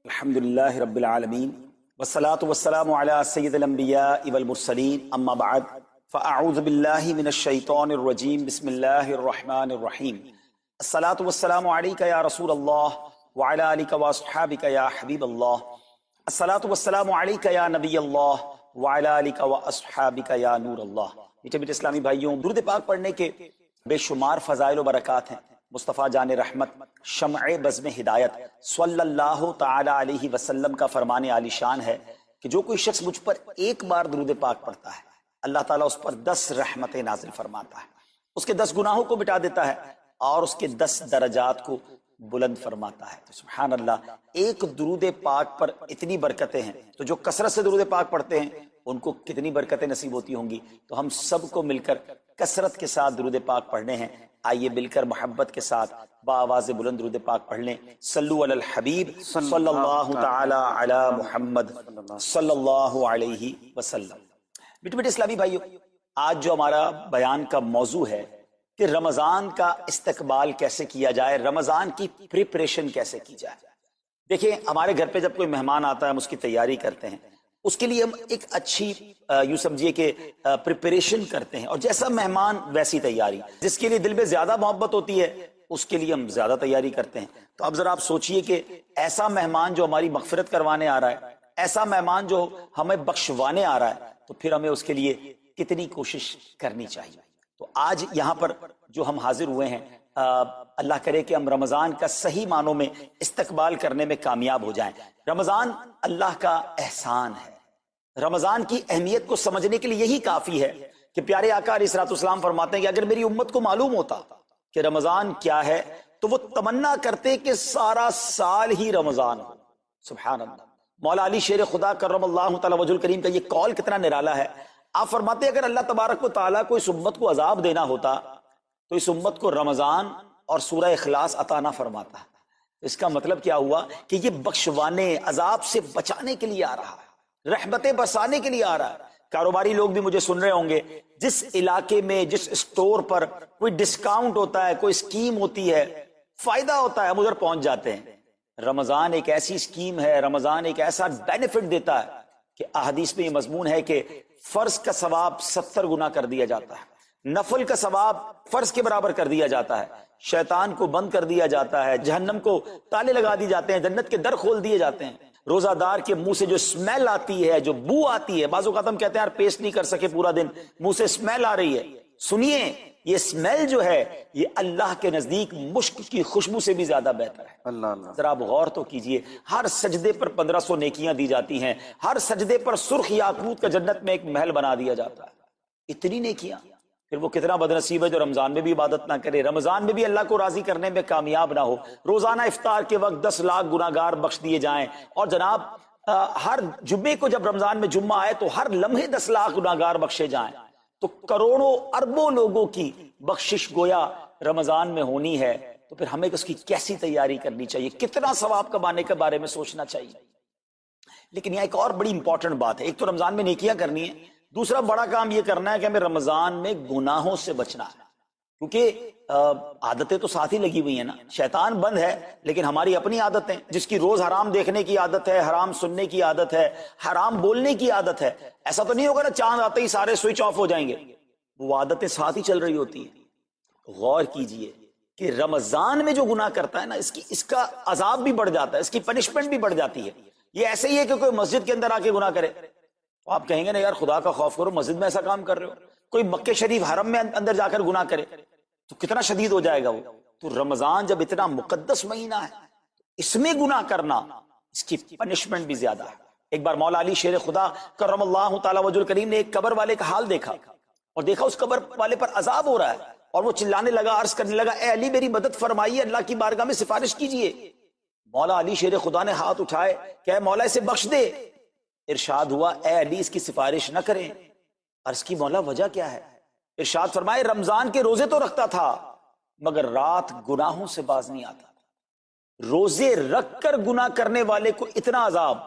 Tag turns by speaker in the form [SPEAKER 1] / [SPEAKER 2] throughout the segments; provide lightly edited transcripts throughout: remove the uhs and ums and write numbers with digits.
[SPEAKER 1] الحمدللہ رب العالمین والصلاة والسلام علی سید الانبیاء والمرسلین اما بعد فاعوذ باللہ من الشیطان الرجیم بسم اللہ الرحمن الرحیم الصلاة والسلام علیک یا رسول اللہ وعلی آلک واصحابک یا حبیب اللہ الصلاة والسلام علیک یا نبی اللہ وعلی آلک واصحابک یا نور اللہ۔ میٹھے میٹھے اسلامی بھائیوں، درود پاک پڑھنے کے بے شمار فضائل و برکات ہیں۔ مصطفیٰ جان رحمت شمع بزم ہدایت صلی اللہ تعالی علیہ وسلم کا فرمان عالی شان ہے کہ جو کوئی شخص مجھ پر ایک بار درود پاک پڑھتا ہے، اللہ تعالیٰ اس پر 10 رحمتیں نازل فرماتا ہے، اس کے 10 گناہوں کو مٹا دیتا ہے اور اس کے 10 درجات کو بلند فرماتا ہے۔ تو سبحان اللہ، ایک درود پاک پر اتنی برکتیں ہیں، تو جو کثرت سے درود پاک پڑھتے ہیں ان کو کتنی برکتیں نصیب ہوتی ہوں گی۔ تو ہم سب کو مل کر کثرت کے ساتھ درود پاک پڑھنے ہیں۔ آئیے مل کر محبت کے ساتھ بآواز بلند درود پاک پڑھ لیں۔ صلو علی الحبیب صلی اللہ تعالی علی محمد صلی اللہ علیہ وسلم۔ میٹھے میٹھے اسلامی بھائیوں، آج جو ہمارا بیان کا موضوع ہے کہ رمضان کا استقبال کیسے کیا جائے، رمضان کی پریپریشن کیسے کی جائے۔ دیکھیں، ہمارے گھر پہ جب کوئی مہمان آتا ہے ہم اس کی تیاری کرتے ہیں، اس کے لیے ہم ایک اچھی یوں سمجھیے کہ پریپریشن کرتے ہیں، اور جیسا مہمان ویسی تیاری۔ جس کے لیے دل میں زیادہ محبت ہوتی ہے اس کے لیے ہم زیادہ تیاری کرتے ہیں۔ تو اب ذرا آپ سوچئے کہ ایسا مہمان جو ہماری مغفرت کروانے آ رہا ہے، ایسا مہمان جو ہمیں بخشوانے آ رہا ہے، تو پھر ہمیں اس کے لیے کتنی کوشش کرنی چاہیے۔ تو آج یہاں پر جو ہم حاضر ہوئے ہیں، اللہ کرے کہ ہم رمضان کا صحیح معنوں میں استقبال کرنے میں کامیاب ہو جائیں۔ رمضان اللہ کا احسان ہے۔ رمضان کی اہمیت کو سمجھنے کے لیے یہی کافی ہے کہ پیارے آقا علیہ الصلوۃ والسلام فرماتے ہیں کہ اگر میری امت کو معلوم ہوتا کہ رمضان کیا ہے تو وہ تمنا کرتے کہ سارا سال ہی رمضان ہو۔ سبحان اللہ، مولا علی شیر خدا کرم اللہ تعالی وجہ الکریم کا یہ قول کتنا نرالا ہے۔ آپ فرماتے ہیں اگر اللہ تبارک و تعالیٰ کو اس امت کو عذاب دینا ہوتا تو اس امت کو رمضان اور سورہ اخلاص عطا نہ فرماتا۔ اس کا مطلب کیا ہوا کہ یہ بخشوانے، عذاب سے بچانے کے لیے آ رہا ہے، رحمتیں برسانے کے لیے آ رہا ہے۔ کاروباری لوگ بھی مجھے سن رہے ہوں گے، جس علاقے میں جس اسٹور پر کوئی ڈسکاؤنٹ ہوتا ہے، کوئی اسکیم ہوتی ہے، فائدہ ہوتا ہے، ہم ادھر پہنچ جاتے ہیں۔ رمضان ایک ایسی اسکیم ہے، رمضان ایک ایسا بینیفٹ دیتا ہے کہ احادیث میں یہ مضمون ہے کہ فرض کا ثواب 70 گنا کر دیا جاتا ہے، نفل کا ثواب فرض کے برابر کر دیا جاتا ہے، شیطان کو بند کر دیا جاتا ہے، جہنم کو تالے لگا دی جاتے ہیں، جنت کے در کھول دیے جاتے ہیں۔ روزہ دار کے منہ سے جو اسمیل آتی ہے، جو بو آتی ہے، بعض اوقات ہم کہتے ہیں یار پیسٹ نہیں کر سکے پورا دن، منہ سے اسمیل آ رہی ہے، سنیے یہ اسمیل جو ہے یہ اللہ کے نزدیک مشک کی خوشبو سے بھی زیادہ بہتر ہے۔ اللہ اللہ، ذرا آپ غور تو کیجئے، ہر سجدے پر 1500 نیکیاں دی جاتی ہیں، ہر سجدے پر سرخ یاقوت کا جنت میں ایک محل بنا دیا جاتا ہے۔ اتنی نیکیاں، پھر وہ کتنا بدنصیب ہے جو رمضان میں بھی عبادت نہ کرے، رمضان میں بھی اللہ کو راضی کرنے میں کامیاب نہ ہو۔ روزانہ افطار کے وقت 10 لاکھ گناہگار بخش دیے جائیں، اور جناب ہر جمعے کو جب رمضان میں جمعہ آئے تو ہر لمحے 10 لاکھ گناہگار بخشے جائیں، تو کروڑوں اربوں لوگوں کی بخشش گویا رمضان میں ہونی ہے۔ تو پھر ہمیں اس کی کیسی تیاری کرنی چاہیے، کتنا ثواب کمانے کے بارے میں سوچنا چاہیے۔ لیکن یہاں ایک اور بڑی امپورٹنٹ بات ہے، ایک تو رمضان میں نیکیاں کرنی ہے، دوسرا بڑا کام یہ کرنا ہے کہ ہمیں رمضان میں گناہوں سے بچنا ہے، کیونکہ عادتیں تو ساتھ ہی لگی ہوئی ہیں نا۔ شیطان بند ہے لیکن ہماری اپنی عادتیں، جس کی روز حرام دیکھنے کی عادت ہے، حرام سننے کی عادت ہے، حرام بولنے کی عادت ہے، ایسا تو نہیں ہوگا نا چاند آتے ہی سارے سوئچ آف ہو جائیں گے، وہ عادتیں ساتھ ہی چل رہی ہوتی ہیں۔ غور کیجئے کہ رمضان میں جو گناہ کرتا ہے نا، اس کا عذاب بھی بڑھ جاتا ہے، اس کی پنشمنٹ بھی بڑھ جاتی ہے۔ یہ ایسے ہی ہے کہ کوئی مسجد کے اندر آ کے گناہ کرے، تو آپ کہیں گے نا یار خدا کا خوف کرو، مسجد میں ایسا کام کر رہے ہو۔ کوئی مکہ شریف حرم میں اندر جا کر گناہ کرے تو کتنا شدید ہو جائے گا وہ۔ تو رمضان جب اتنا مقدس مہینہ ہے، اس میں گناہ کرنا، اس کی پنشمنٹ بھی زیادہ ہے۔ ایک بار مولا علی شیر خدا کرم اللہ تعالی وجہ الکریم نے ایک قبر والے کا حال دیکھا، اور دیکھا اس قبر والے پر عذاب ہو رہا ہے، اور وہ چلانے لگا، عرض کرنے لگا اے علی میری مدد فرمائیے، اللہ کی بارگاہ میں سفارش کیجئے۔ مولا علی شیر خدا نے ہاتھ اٹھائے کہ اے مولا اسے بخش دے۔ ارشاد ہوا اے علی اس کی سفارش نہ کریں۔ عرض کی مولا وجہ کیا ہے؟ ارشاد فرمائے رمضان کے روزے تو رکھتا تھا مگر رات گناہوں سے باز نہیں آتا تھا۔ روزے رکھ کر گناہ کرنے والے کو اتنا عذاب،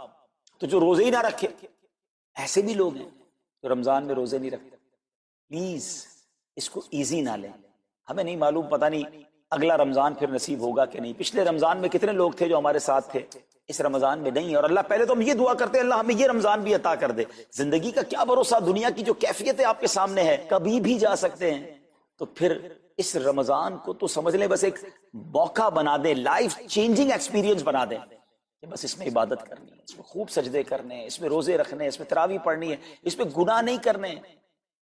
[SPEAKER 1] تو جو روزے ہی نہ رکھے، ایسے بھی لوگ ہیں جو رمضان میں روزے نہیں رکھتے۔ پلیز اس کو ایزی نہ لیں۔ ہمیں نہیں معلوم، پتہ نہیں اگلا رمضان پھر نصیب ہوگا کہ نہیں۔ پچھلے رمضان میں کتنے لوگ تھے جو ہمارے ساتھ تھے، اس رمضان میں نہیں ہے. اور اللہ پہلے تو ہم یہ دعا کرتے ہیں اللہ ہمیں یہ رمضان بھی عطا کر دے. زندگی کا کیا بھروسہ, دنیا کی جو کیفیتیں آپ کے سامنے ہے کبھی بھی جا سکتے ہیں. تو پھر اس رمضان کو تو سمجھ لیں بس ایک موقع بنا دیں, لائف چینجنگ ایکسپیرینس بنا دیں کہ بس اس میں عبادت کرنی ہے, اس میں خوب سجدے کرنے ہیں, اس میں روزے رکھنے ہیں, اس میں تراویح پڑھنی ہے, اس میں گناہ نہیں کرنے ہیں.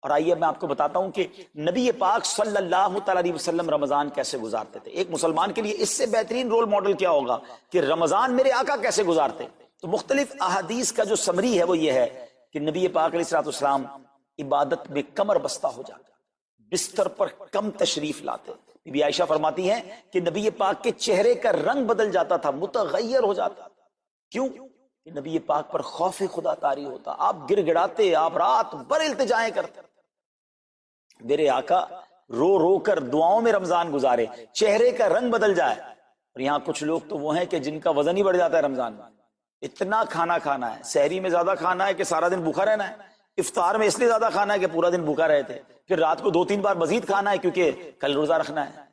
[SPEAKER 1] اور آئیے میں آپ کو بتاتا ہوں کہ نبی پاک صلی اللہ تعالی علیہ وسلم رمضان کیسے گزارتے تھے. ایک مسلمان کے لیے اس سے بہترین رول ماڈل کیا ہوگا کہ رمضان میرے آقا کیسے گزارتے. تو مختلف احادیث کا جو سمری ہے وہ یہ ہے کہ نبی پاک علیہ الصلوۃ والسلام عبادت میں کمر بستہ ہو جاتے, بستر پر کم تشریف لاتے. بی بی عائشہ فرماتی ہیں کہ نبی پاک کے چہرے کا رنگ بدل جاتا تھا, متغیر ہو جاتا. کیوں؟ کہ نبی پاک پر خوف خدا طاری ہوتا. آپ گر گڑاتے, آپ رات بھر التجائیں کرتے. میرے آقا رو رو کر دعاؤں میں رمضان گزارے, چہرے کا رنگ بدل جائے. اور یہاں کچھ لوگ تو وہ ہیں کہ جن کا وزن ہی بڑھ جاتا ہے رمضان میں. اتنا کھانا کھانا ہے, سحری میں زیادہ کھانا ہے کہ سارا دن بھوکا رہنا ہے, افطار میں اس لیے زیادہ کھانا ہے کہ پورا دن بھوکا رہے تھے, پھر رات کو 2-3 بار مزید کھانا ہے کیونکہ کل روزہ رکھنا ہے.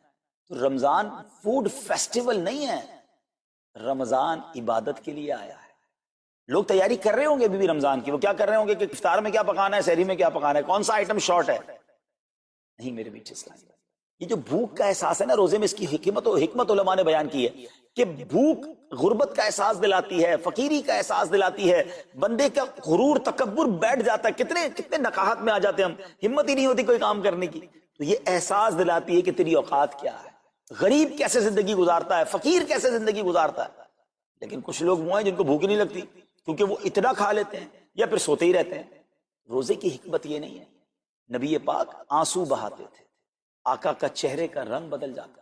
[SPEAKER 1] تو رمضان فوڈ فیسٹیول نہیں ہے, رمضان عبادت کے لیے آیا ہے. لوگ تیاری کر رہے ہوں گے ابھی بھی رمضان کی, وہ کیا کر رہے ہوں گے کہ افطار میں کیا پکانا ہے, سحری میں کیا پکانا ہے, کون سا آئٹم شارٹ ہے. نہیں میرے بیچ اسلام, یہ جو بھوک کا احساس ہے نا روزے میں, اس کی حکمت علماء نے بیان کی ہے کہ بھوک غربت کا احساس دلاتی ہے, فقیری کا احساس دلاتی ہے, بندے کا غرور تکبر بیٹھ جاتا ہے, کتنے نقاہت میں آ جاتے ہیں ہم, ہمت ہی نہیں ہوتی کوئی کام کرنے کی. تو یہ احساس دلاتی ہے کہ تیری اوقات کیا ہے, غریب کیسے زندگی گزارتا ہے, فقیر کیسے زندگی گزارتا ہے. لیکن کچھ لوگ وہ ہیں جن کو بھوک نہیں لگتی کیونکہ وہ اتنا کھا لیتے ہیں یا پھر سوتے ہی رہتے ہیں. روزے کی حکمت یہ نہیں ہے. نبی پاک آنسو بہاتے تھے, آقا کا چہرے کا رنگ بدل جاتا.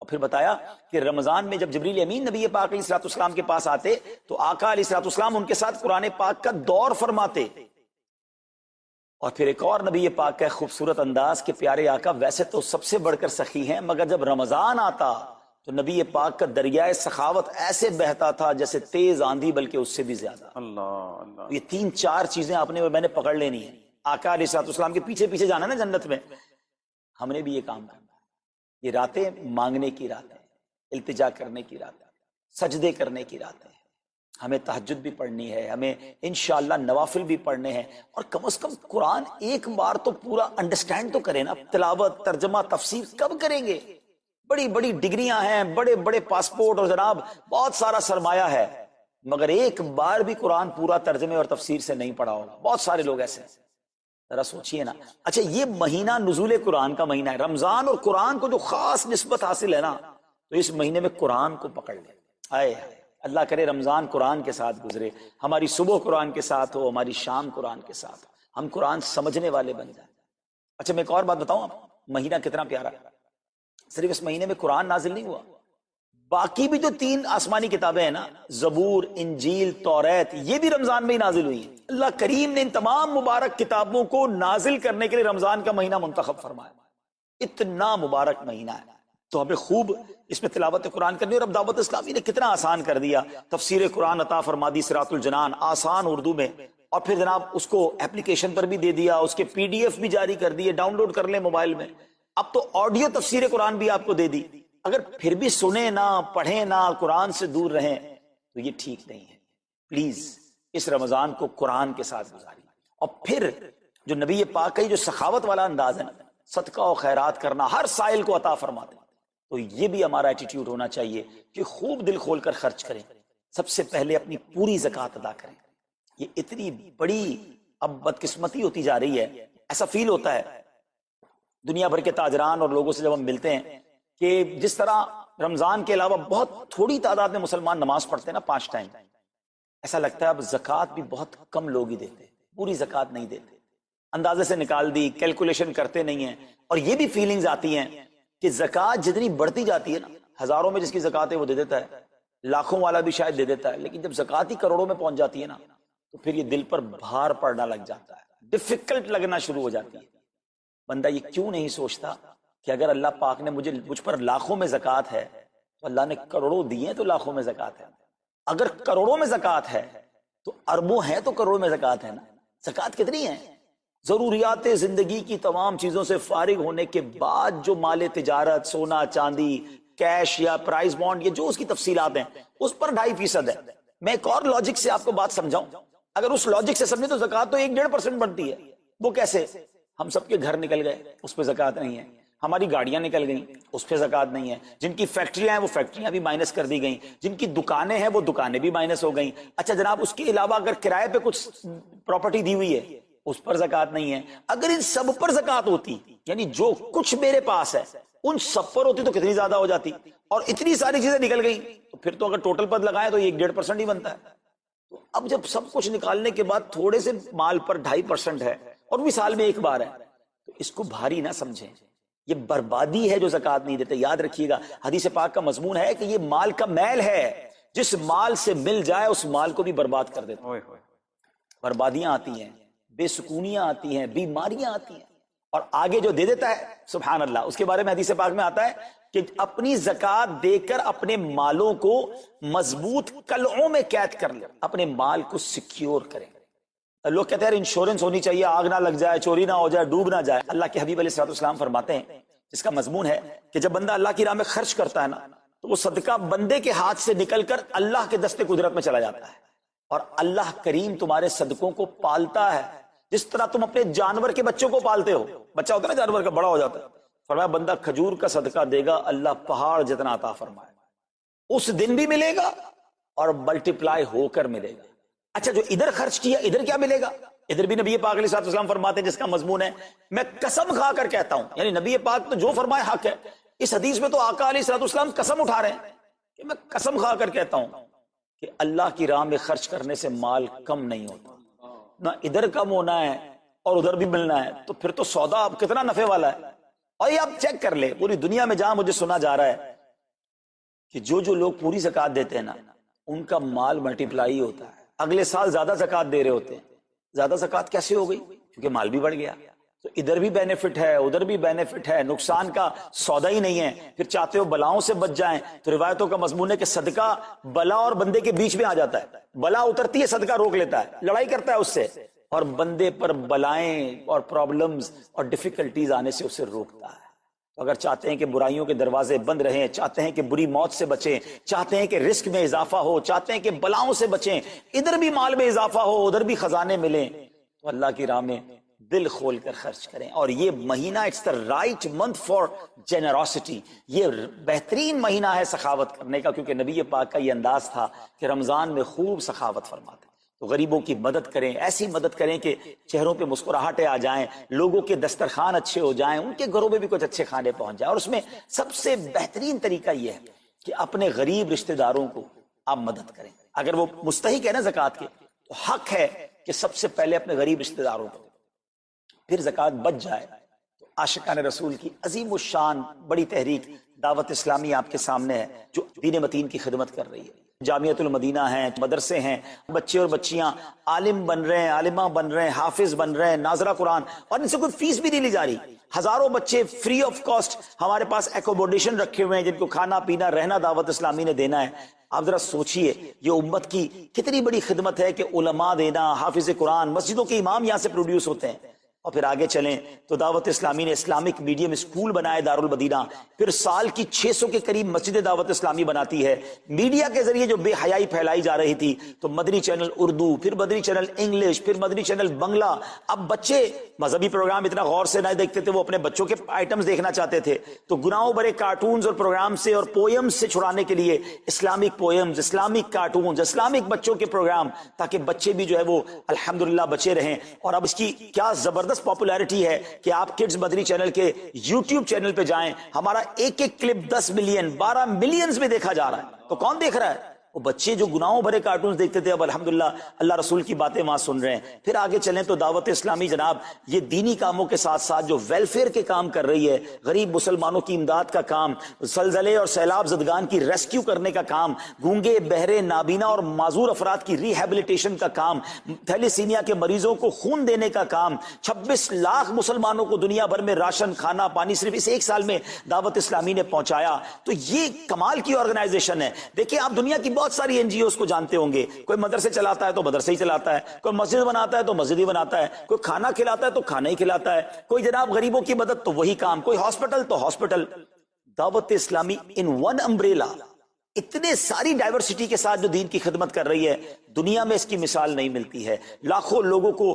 [SPEAKER 1] اور پھر بتایا کہ رمضان میں جب جبریل امین نبی پاک علیہ الصلوۃ والسلام کے پاس آتے تو آقا علیہ الصلوۃ والسلام ان کے ساتھ قرآن پاک کا دور فرماتے. اور پھر ایک اور نبی پاک کا خوبصورت انداز کہ پیارے آقا ویسے تو سب سے بڑھ کر سخی ہیں, مگر جب رمضان آتا تو نبی پاک کا دریائے سخاوت ایسے بہتا تھا جیسے تیز آندھی, بلکہ اس سے بھی زیادہ. اللہ. یہ 3-4 چیزیں آپ نے میں نے پکڑ لینی ہے. آقا علیہ الصلوۃ والسلام کے پیچھے پیچھے جانا نا جنت میں, ہم نے بھی یہ کام کرنا ہے. یہ راتیں مانگنے کی راتیں, التجا کرنے کی راتیں, سجدے کرنے کی راتیں. ہمیں تہجد بھی پڑھنی ہے, ہمیں انشاءاللہ نوافل بھی پڑھنے ہیں, اور کم از کم قرآن ایک بار تو پورا انڈرسٹینڈ تو کریں نا. تلاوت, ترجمہ, تفسیر کب کریں گے؟ بڑی بڑی ڈگریاں ہیں, بڑے بڑے پاسپورٹ, اور جناب بہت سارا سرمایہ ہے, مگر ایک بار بھی قرآن پورا ترجمے اور تفسیر سے نہیں پڑھا ہوگا. بہت سارے لوگ ایسے ہیں. ذرا سوچئے نا. اچھا یہ مہینہ نزول قرآن کا مہینہ ہے, رمضان, اور قرآن کو جو خاص نسبت حاصل ہے نا, تو اس مہینے میں قرآن کو پکڑ لیں. آئے اللہ کرے رمضان قرآن کے ساتھ گزرے, ہماری صبح قرآن کے ساتھ ہو, ہماری شام قرآن کے ساتھ, ہم قرآن سمجھنے والے بن جائیں. اچھا میں ایک اور بات بتاؤں, مہینہ کتنا پیارا ہے. صرف اس مہینے میں قرآن نازل نہیں ہوا, باقی بھی جو 3 آسمانی کتابیں ہیں نا, زبور, انجیل, توریت, یہ بھی رمضان میں ہی نازل ہوئی ہیں. اللہ کریم نے ان تمام مبارک کتابوں کو نازل کرنے کے لیے رمضان کا مہینہ منتخب فرمایا. اتنا مبارک مہینہ ہے, تو ہمیں خوب اس میں تلاوت قرآن کرنی. اور اب دعوت اسلامی نے کتنا آسان کر دیا, تفسیر قرآن عطا فرما دی, صراط الجنان آسان اردو میں, اور پھر جناب اس کو اپلیکیشن پر بھی دے دیا, اس کے PDF بھی جاری کر دیے, ڈاؤن لوڈ کر لیں موبائل میں. اب تو آڈیو تفسیر قرآن بھی آپ کو دے دی. اگر پھر بھی سنیں نہ, پڑھیں نہ, قرآن سے دور رہیں تو یہ ٹھیک نہیں ہے. پلیز اس رمضان کو قرآن کے ساتھ گزاری. اور پھر جو نبی پاک کا جو سخاوت والا انداز ہے, صدقہ و خیرات کرنا, ہر سائل کو عطا فرماتے ہیں, تو یہ بھی ہمارا ایٹیٹیوڈ ہونا چاہیے کہ خوب دل کھول کر خرچ کریں. سب سے پہلے اپنی پوری زکوٰۃ ادا کریں. یہ اتنی بڑی اب بدقسمتی ہوتی جا رہی ہے. ایسا فیل ہوتا ہے دنیا بھر کے تاجران اور لوگوں سے جب ہم ملتے ہیں کہ جس طرح رمضان کے علاوہ بہت تھوڑی تعداد میں مسلمان نماز پڑھتے ہیں نا 5 ٹائم, ایسا لگتا ہے اب زکوٰۃ بھی بہت کم لوگ ہی دیتے, پوری زکوٰۃ نہیں دیتے, اندازے سے نکال دی, کیلکولیشن کرتے نہیں ہیں. اور یہ بھی فیلنگز آتی ہیں کہ زکوٰۃ جتنی بڑھتی جاتی ہے نا, ہزاروں میں جس کی زکوٰۃ ہے وہ دے دیتا ہے, لاکھوں والا بھی شاید دے دیتا ہے, لیکن جب زکوٰۃ ہی کروڑوں میں پہنچ جاتی ہے نا, تو پھر یہ دل پر بھار پڑنا لگ جاتا ہے, ڈیفیکلٹ لگنا شروع ہو جاتی ہے. بندہ یہ کیوں نہیں سوچتا کہ اگر اللہ پاک نے مجھ پر لاکھوں میں زکوٰۃ ہے تو اللہ نے کروڑوں دیے تو لاکھوں میں زکوٰۃ ہے. اگر کروڑوں میں زکوٰۃ ہے تو اربوں ہیں تو کروڑوں میں زکوٰۃ ہے نا. زکوٰۃ کتنی ہے؟ ضروریات زندگی کی تمام چیزوں سے فارغ ہونے کے بعد جو مال تجارت, سونا چاندی, کیش یا پرائز بانڈ یا جو اس کی تفصیلات ہیں اس پر 2.5% ہے. میں ایک اور لاجک سے آپ کو بات سمجھاؤں. اگر اس لاجک سے سمجھے تو زکوٰۃ تو 1-1.5% بنتی ہے. وہ کیسے؟ ہم سب کے گھر نکل گئے, اس پہ زکوٰۃ نہیں ہے. ہماری گاڑیاں نکل گئیں, اس پہ زکوٰۃ نہیں ہے. جن کی فیکٹریاں ہیں وہ فیکٹریاں بھی مائنس کر دی گئیں. جن کی دکانیں ہیں وہ دکانیں بھی مائنس ہو گئیں. اچھا جناب, اس کے علاوہ اگر کرائے پہ کچھ پراپرٹی دی ہوئی ہے اس پر زکوٰۃ نہیں ہے. اگر ان سب پر زکوٰۃ ہوتی, یعنی جو کچھ میرے پاس ہے ان سب پر ہوتی تو کتنی زیادہ ہو جاتی. اور اتنی ساری چیزیں نکل گئیں تو پھر تو اگر ٹوٹل پر لگائیں تو 1-1.5% ہی بنتا ہے. تو اب جب سب کچھ نکالنے کے بعد تھوڑے سے مال پر 2.5% ہے اور بھی سال میں ایک بار ہے, تو اس کو بھاری نہ سمجھیں. یہ بربادی ہے جو زکوٰۃ نہیں دیتے. یاد رکھیے گا حدیث پاک کا مضمون ہے کہ یہ مال کا میل ہے, جس مال سے مل جائے اس مال کو بھی برباد کر دیتا ہے. بربادیاں آتی ہیں, بے سکونیاں آتی ہیں, بیماریاں آتی ہیں, اور آگے جو دے دیتا ہے سبحان اللہ, اس کے بارے میں حدیث پاک میں آتا ہے کہ اپنی زکوٰۃ دے کر اپنے مالوں کو مضبوط قلعوں میں قید کر لے, اپنے مال کو سیکیور کریں. لوگ کہتے ہیں انشورنس ہونی چاہیے, آگ نہ لگ جائے, چوری نہ ہو جائے, ڈوب نہ جائے. اللہ کے حبیب علیہ الصلوۃ والسلام فرماتے ہیں, جس کا مضمون ہے کہ جب بندہ اللہ کی راہ میں خرچ کرتا ہے نا تو وہ صدقہ بندے کے ہاتھ سے نکل کر اللہ کے دستے قدرت میں چلا جاتا ہے, اور اللہ کریم تمہارے صدقوں کو پالتا ہے جس طرح تم اپنے جانور کے بچوں کو پالتے ہو. بچہ ہوتا ہے نا جانور کا, بڑا ہو جاتا ہے. فرمایا بندہ کھجور کا صدقہ دے گا, اللہ پہاڑ جتنا عطا فرمائے, اس دن بھی ملے گا اور ملٹیپلائی ہو کر ملے گا. اچھا جو ادھر خرچ کیا ادھر کیا ملے گا؟ ادھر بھی نبی پاک علیہ الصلوۃ والسلام فرماتے ہیں, جس کا مضمون ہے میں قسم کھا کر کہتا ہوں, یعنی نبی پاک تو جو فرمائے حق ہے. اس حدیث میں تو آقا علیہ الصلوۃ والسلام قسم اٹھا رہے ہیں کہ میں قسم کھا کر کہتا ہوں کہ اللہ کی راہ میں خرچ کرنے سے مال کم نہیں ہوتا, نہ ادھر کم ہونا ہے اور ادھر بھی ملنا ہے. تو پھر تو سودا اب کتنا نفع والا ہے. اور یہ آپ چیک کر لیں پوری دنیا میں جہاں مجھے سنا جا رہا ہے کہ جو لوگ پوری زکوٰۃ دیتے ہیں نا ان کا مال ملٹیپلائی ہوتا ہے, اگلے سال زیادہ زکوٰۃ دے رہے ہوتے ہیں. زیادہ زکوٰۃ کیسے ہو گئی؟ کیونکہ مال بھی بڑھ گیا. تو ادھر بھی بینیفٹ ہے, ادھر بھی بینیفٹ ہے, نقصان کا سودا ہی نہیں ہے. پھر چاہتے ہو بلاؤں سے بچ جائیں تو روایتوں کا مضمون ہے کہ صدقہ بلا اور بندے کے بیچ میں آ جاتا ہے. بلا اترتی ہے, صدقہ روک لیتا ہے, لڑائی کرتا ہے اس سے, اور بندے پر بلائیں اور پرابلمز اور ڈیفیکلٹیز آنے سے اسے روکتا ہے. تو اگر چاہتے ہیں کہ برائیوں کے دروازے بند رہیں, چاہتے ہیں کہ بری موت سے بچیں, چاہتے ہیں کہ رزق میں اضافہ ہو, چاہتے ہیں کہ بلاؤں سے بچیں, ادھر بھی مال میں اضافہ ہو, ادھر بھی خزانے ملیں, تو اللہ کی راہ میں دل کھول کر خرچ کریں. اور یہ مہینہ it's the right month for generosity, یہ بہترین مہینہ ہے سخاوت کرنے کا, کیونکہ نبی پاک کا یہ انداز تھا کہ رمضان میں خوب سخاوت فرماتے. تو غریبوں کی مدد کریں, ایسی مدد کریں کہ چہروں پہ مسکراہٹیں آ جائیں, لوگوں کے دسترخوان اچھے ہو جائیں, ان کے گھروں میں بھی کچھ اچھے کھانے پہنچ جائیں. اور اس میں سب سے بہترین طریقہ یہ ہے کہ اپنے غریب رشتہ داروں کو آپ مدد کریں. اگر وہ مستحق ہے نا زکوٰۃ کے تو حق ہے کہ سب سے پہلے اپنے غریب رشتہ داروں کو, پھر زکوٰۃ بچ جائے تو عاشقان رسول کی عظیم الشان بڑی تحریک دعوت اسلامی آپ کے سامنے ہے جو دین متین کی خدمت کر رہی ہے. جامعۃ المدینہ ہیں, مدرسے ہیں, بچے اور بچیاں عالم بن رہے ہیں, عالمہ بن رہے ہیں, حافظ بن رہے ہیں, ناظرہ قرآن, اور ان سے کوئی فیس بھی نہیں لی جا رہی. ہزاروں بچے فری آف کاسٹ ہمارے پاس ایکوموڈیشن رکھے ہوئے ہیں جن کو کھانا پینا رہنا دعوت اسلامی نے دینا ہے. آپ ذرا سوچئے یہ امت کی کتنی بڑی خدمت ہے کہ علماء دینا, حافظ قرآن, مسجدوں کے امام یہاں سے پروڈیوس ہوتے ہیں. اور پھر آگے چلیں تو دعوت اسلامی نے اسلامک میڈیم اسکول بنائے دارالمدینہ, پھر سال کی 600 کے قریب مسجد دعوت اسلامی بناتی ہے. میڈیا کے ذریعے جو بے حیائی پھیلائی جا رہی تھی تو مدنی چینل اردو, پھر مدنی چینل انگلش, پھر مدنی چینل بنگلہ. اب بچے مذہبی پروگرام اتنا غور سے نہ دیکھتے تھے, وہ اپنے بچوں کے آئٹمز دیکھنا چاہتے تھے, تو گناہوں بھرے کارٹونز اور پروگرام سے اور پوئمز سے چھڑانے کے لیے Islamic poems, Islamic cartoons, Islamic بچوں کے پروگرام, تاکہ بچے بھی جو ہے وہ الحمدللہ بچے رہیں. اور اب اس کی کیا زبردست پاپولیرٹی ہے کہ آپ کڈز مدنی چینل کے یوٹیوب چینل پہ جائیں, ہمارا ایک ایک کلپ 10 ملین 12 ملینز میں دیکھا جا رہا ہے. تو کون دیکھ رہا ہے؟ وہ بچے جو گناہوں بھرے کارٹونز دیکھتے تھے اب الحمدللہ اللہ رسول کی باتیں وہاں سن رہے ہیں. پھر آگے چلیں تو دعوت اسلامی جناب یہ دینی کاموں کے ساتھ ساتھ جو ویلفیئر کے کام کر رہی ہے, غریب مسلمانوں کی امداد کا کام, زلزلے اور سیلاب زدگان کی ریسکیو کرنے کا کام, گونگے بہرے نابینا اور معذور افراد کی ریہیبلیٹیشن کا کام, تھیلیسیمیا کے مریضوں کو خون دینے کا کام, 26 لاکھ مسلمانوں کو دنیا بھر میں راشن کھانا پانی صرف اس ایک سال میں دعوت اسلامی نے پہنچایا. تو یہ کمال کی آرگنائزیشن ہے. دیکھیں آپ دنیا کی بہت ساری این جی اوز کو جانتے ہوں گے, کوئی مدرسے چلاتا ہے تو مدرسے ہی چلاتا ہے, کوئی مسجد بناتا ہے تو مسجد ہی بناتا ہے, کوئی کھانا کھلاتا ہے تو کھانا ہی کھلاتا ہے, کوئی جناب غریبوں کی مدد تو وہی کام, کوئی ہاسپٹل تو ہاسپٹل. دعوت اسلامی ان ون امبریلا اتنے ساری ڈائیورسٹی کے ساتھ جو دین کی خدمت کر رہی ہے، دنیا میں اس کی مثال نہیں ملتی ہے. لاکھوں لوگوں کو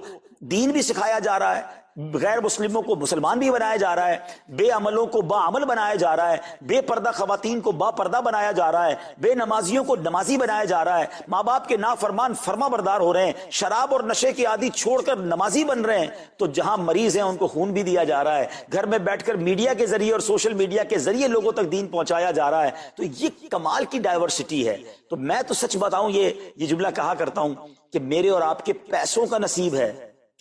[SPEAKER 1] دین بھی سکھایا جا رہا ہے، غیر مسلموں کو مسلمان بھی بنایا جا رہا ہے، بے عملوں کو با عمل بنایا جا رہا ہے، بے پردہ خواتین کو با پردہ بنایا جا رہا ہے، بے نمازیوں کو نمازی بنایا جا رہا ہے، ماں باپ کے نافرمان فرما بردار ہو رہے ہیں، شراب اور نشے کے عادی چھوڑ کر نمازی بن رہے ہیں. تو جہاں مریض ہیں ان کو خون بھی دیا جا رہا ہے، گھر میں بیٹھ کر میڈیا کے ذریعے اور سوشل میڈیا کے ذریعے لوگوں تک دین پہنچایا جا رہا ہے. تو یہ کمال کی ڈائیورسٹی ہے. تو میں تو سچ بتاؤں یہ جملہ کہا کرتا ہوں کہ میرے اور آپ کے پیسوں کا نصیب ہے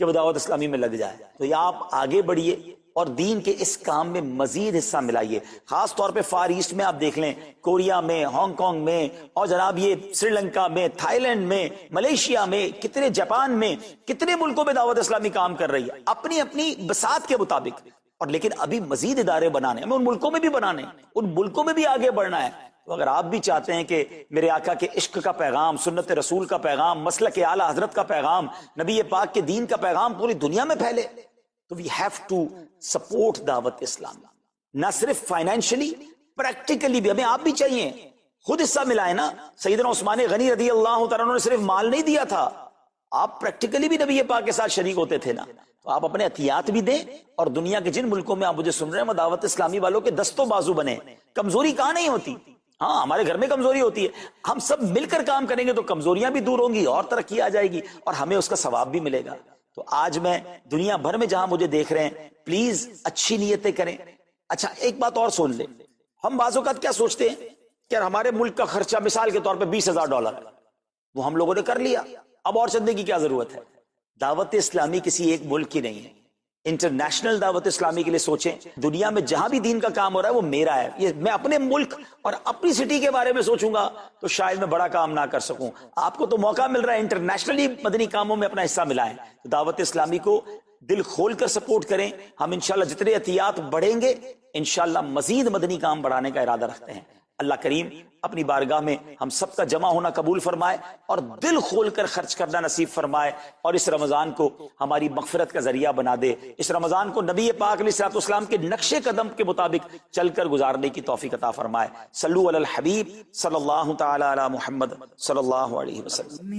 [SPEAKER 1] کہ وہ دعوت اسلامی میں لگ جائے. تو یہ آپ آگے بڑھیے اور دین کے اس کام میں مزید حصہ ملائیے. خاص طور پہ فار ایسٹ میں آپ دیکھ لیں، کوریا میں، ہانگ کانگ میں، اور جناب یہ سری لنکا میں، تھائی لینڈ میں، ملیشیا میں، کتنے جاپان میں، کتنے ملکوں میں دعوت اسلامی کام کر رہی ہے اپنی اپنی بساط کے مطابق. اور لیکن ابھی مزید ادارے بنانے ہمیں، ان ملکوں میں بھی بنانے، ان ملکوں میں بھی آگے بڑھنا ہے. تو اگر آپ بھی چاہتے ہیں کہ میرے آقا کے عشق کا پیغام، سنت رسول کا پیغام، مسلک اعلی حضرت کا پیغام، نبی پاک کے دین کا پیغام پوری دنیا میں پھیلے، تو وی ہیو ٹو سپورٹ دعوت اسلامی. نہ صرف فائنینشلی، پریکٹیکلی بھی ہمیں آپ بھی چاہیے. خود حصہ ملائیں نا. سیدنا عثمان غنی رضی اللہ تعالیٰ عنہ نے صرف مال نہیں دیا تھا، آپ پریکٹیکلی بھی نبی پاک کے ساتھ شریک ہوتے تھے نا. تو آپ اپنے عطیات بھی دیں، اور دنیا کے جن ملکوں میں آپ مجھے سن رہے ہیں وہ دعوت اسلامی والوں کے دستوں بازو بنے. کمزوری کہاں نہیں ہوتی، ہاں ہمارے گھر میں کمزوری ہوتی ہے، ہم سب مل کر کام کریں گے تو کمزوریاں بھی دور ہوں گی اور ترقی آ جائے گی اور ہمیں اس کا ثواب بھی ملے گا. تو آج میں دنیا بھر میں جہاں مجھے دیکھ رہے ہیں، پلیز اچھی نیتیں کریں. اچھا ایک بات اور سن لیں، ہم بعض اوقات کیا سوچتے ہیں کہ ہمارے ملک کا خرچہ مثال کے طور پہ $20,000 وہ ہم لوگوں نے کر لیا، اب اور چندے کی کیا ضرورت ہے. دعوت اسلامی کسی ایک ملک کی نہیں ہے، انٹرنیشنل دعوت اسلامی کے لیے سوچیں. دنیا میں جہاں بھی دین کا کام ہو رہا ہے وہ میرا ہے. یہ میں اپنے ملک اور اپنی سٹی کے بارے میں سوچوں گا تو شاید میں بڑا کام نہ کر سکوں. آپ کو تو موقع مل رہا ہے انٹرنیشنلی مدنی کاموں میں اپنا حصہ ملائیں. دعوت اسلامی کو دل کھول کر سپورٹ کریں. ہم انشاءاللہ جتنے عطیات بڑھیں گے انشاءاللہ مزید مدنی کام بڑھانے کا ارادہ رکھتے ہیں. اللہ کریم اپنی بارگاہ میں ہم سب کا جمع ہونا قبول فرمائے اور دل کھول کر خرچ کرنا نصیب فرمائے، اور اس رمضان کو ہماری مغفرت کا ذریعہ بنا دے. اس رمضان کو نبی پاک علیہ الصلوۃ والسلام کے نقش قدم کے مطابق چل کر گزارنے کی توفیق عطا فرمائے. صلو علی الحبیب صلی اللہ تعالی علی محمد صلی اللہ علیہ وسلم.